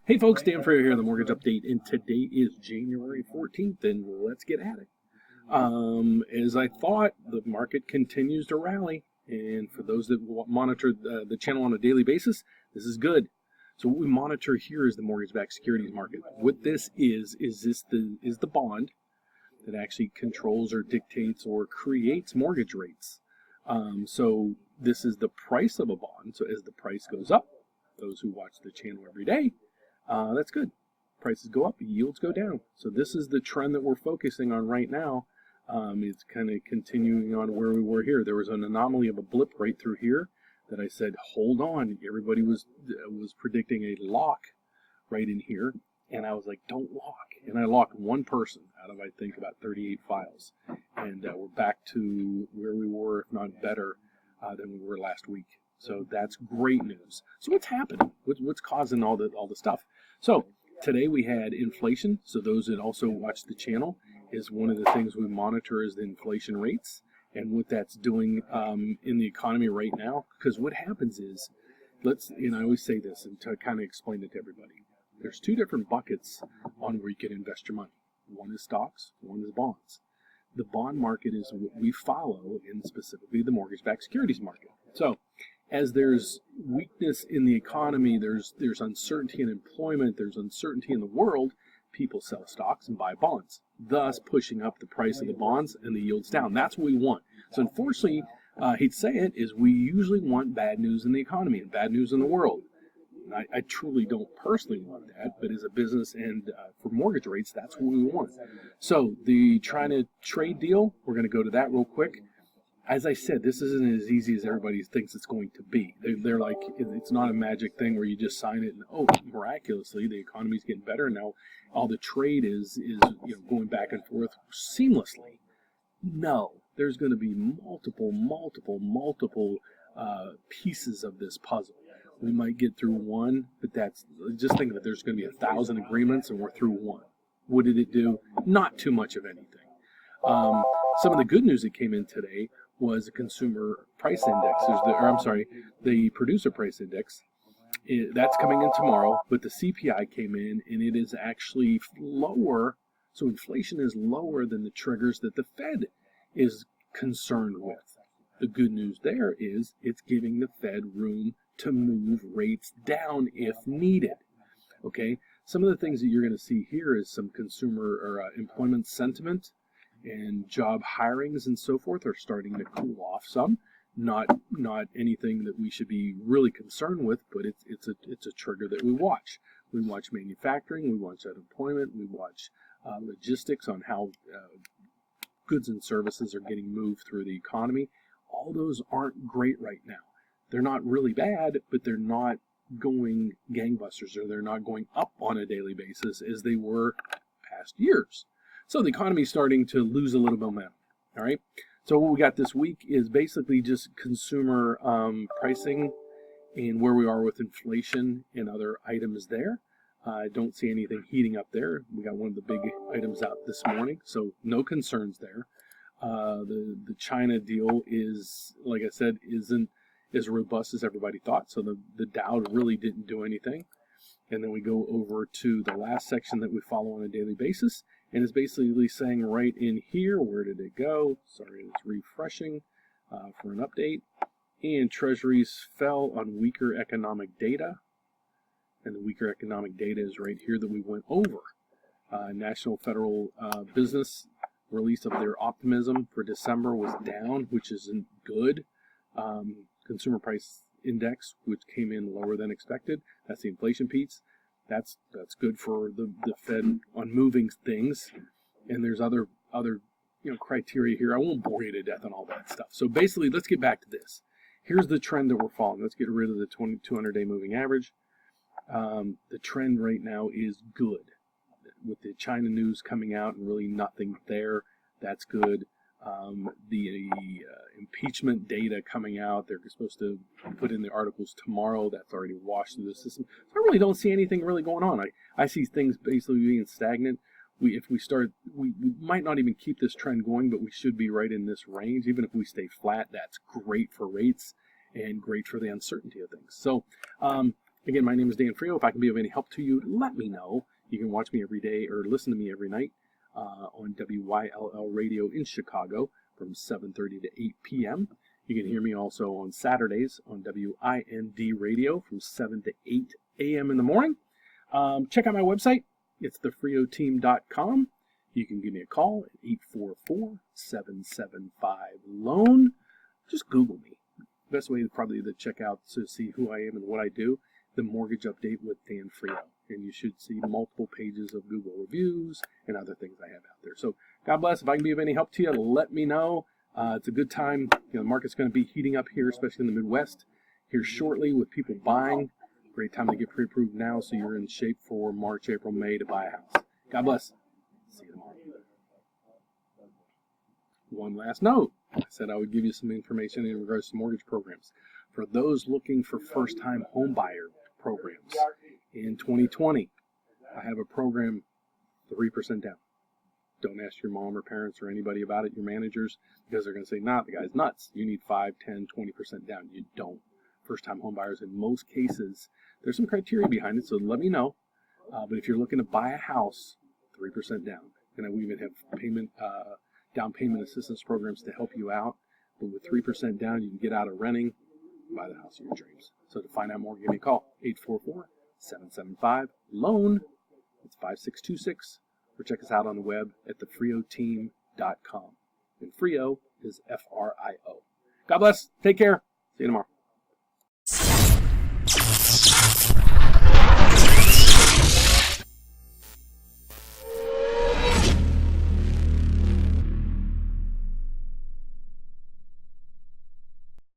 Hey folks, Dan Frio here, the Mortgage Update, and today is January 14th, and let's get at it. As I thought, the market continues to rally, and for those that monitor the channel on a daily basis, this is good. So what we monitor here is the mortgage-backed securities market. What this is the bond that actually controls or dictates or creates mortgage rates. So this is the price of a bond. So as the price goes up, those who watch the channel every day, that's good. Prices go up, yields go down. So this is the trend that we're focusing on right now. It's kind of continuing on where we were here. There was an anomaly of a blip right through here that I said, hold on. Everybody was predicting a lock right in here. And I was like, don't lock. And I locked one person out of, I think, about 38 files. And we're back to where we were, if not better, than we were last week. So that's great news. So what's happening? What's causing all the stuff? So today we had inflation. So those that also watch the channel, is one of the things we monitor is the inflation rates and what that's doing in the economy right now. Because what happens is, I always say this and to kind of explain it to everybody. There's two different buckets on where you can invest your money. One is stocks, one is bonds. The bond market is what we follow, in specifically the mortgage-backed securities market. So as there's weakness in the economy, there's uncertainty in employment, there's uncertainty in the world, people sell stocks and buy bonds, thus pushing up the price of the bonds and the yields down. That's what we want. So unfortunately, I hate to say it, is we usually want bad news in the economy and bad news in the world. I truly don't personally want that, but as a business and for mortgage rates, that's what we want. So the trying to trade deal, we're going to go to that real quick. As I said, this isn't as easy as everybody thinks it's going to be. They're like, it's not a magic thing where you just sign it and, oh, miraculously, the economy's getting better. And now all the trade is going back and forth seamlessly. No, there's going to be multiple pieces of this puzzle. We might get through one, but just think of it. There's going to be 1,000 agreements and we're through one. What did it do? Not too much of anything. Some of the good news that came in today was a consumer price index. The producer price index. That's coming in tomorrow, but the CPI came in and it is actually lower. So inflation is lower than the triggers that the Fed is concerned with. The good news there is it's giving the Fed room to move rates down if needed. Okay, some of the things that you're going to see here is some consumer or employment sentiment and job hirings and so forth are starting to cool off some. Not anything that we should be really concerned with, but it's a trigger that we watch. We watch manufacturing, we watch unemployment, we watch logistics on how goods and services are getting moved through the economy. All those aren't great right now. They're not really bad, but they're not going gangbusters, or they're not going up on a daily basis as they were past years. So the economy is starting to lose a little momentum. All right. So what we got this week is basically just consumer pricing and where we are with inflation and other items there. I don't see anything heating up there. We got one of the big items out this morning, so no concerns there. The China deal is, like I said, isn't as robust as everybody thought. So the Dow really didn't do anything. And then we go over to the last section that we follow on a daily basis. And it's basically saying right in here, where did it go? Sorry, it's refreshing for an update. And Treasuries fell on weaker economic data. And the weaker economic data is right here that we went over. National Federal Business release of their optimism for December was down, which isn't good. Consumer price index, which came in lower than expected. That's the inflation piece. That's good for the Fed on moving things. And there's other criteria here. I won't bore you to death on all that stuff. So basically, let's get back to this. Here's the trend that we're following. Let's get rid of the 200-day moving average. The trend right now is good. With the China news coming out and really nothing there, that's good. The impeachment data coming out, they're supposed to put in the articles tomorrow. That's already washed through the system. So I really don't see anything really going on. I see things basically being stagnant. We might not even keep this trend going, but we should be right in this range. Even if we stay flat, that's great for rates and great for the uncertainty of things. So Again, my name is Dan Frio. If I can be of any help to you, let me know. You can watch me every day or listen to me every night on WYLL Radio in Chicago from 7:30 to 8 p.m. You can hear me also on Saturdays on WIND Radio from 7 to 8 a.m. in the morning. Check out my website. It's thefrioteam.com. You can give me a call at 844-775-LOAN. Just Google me. Best way probably to check out to see who I am and what I do, the mortgage update with Dan Frio. And you should see multiple pages of Google reviews and other things I have out there. So God bless. If I can be of any help to you, let me know. It's a good time. The market's going to be heating up here, especially in the Midwest, here shortly with people buying. Great time to get pre-approved now so you're in shape for March, April, May to buy a house. God bless. See you tomorrow. One last note. I said I would give you some information in regards to mortgage programs. For those looking for first-time home buyer programs, in 2020, I have a program 3% down. Don't ask your mom or parents or anybody about it, your managers, because they're going to say, nah, the guy's nuts. You need 5, 10, 20% down. You don't. First-time home buyers, in most cases, there's some criteria behind it, so let me know. But if you're looking to buy a house, 3% down. And we even have down payment assistance programs to help you out. But with 3% down, you can get out of renting, buy the house of your dreams. So to find out more, give me a call, 844-775-LOAN. It's 5626. Or check us out on the web at thefrioteam.com. And Frio is Frio. God bless. Take care. See you tomorrow.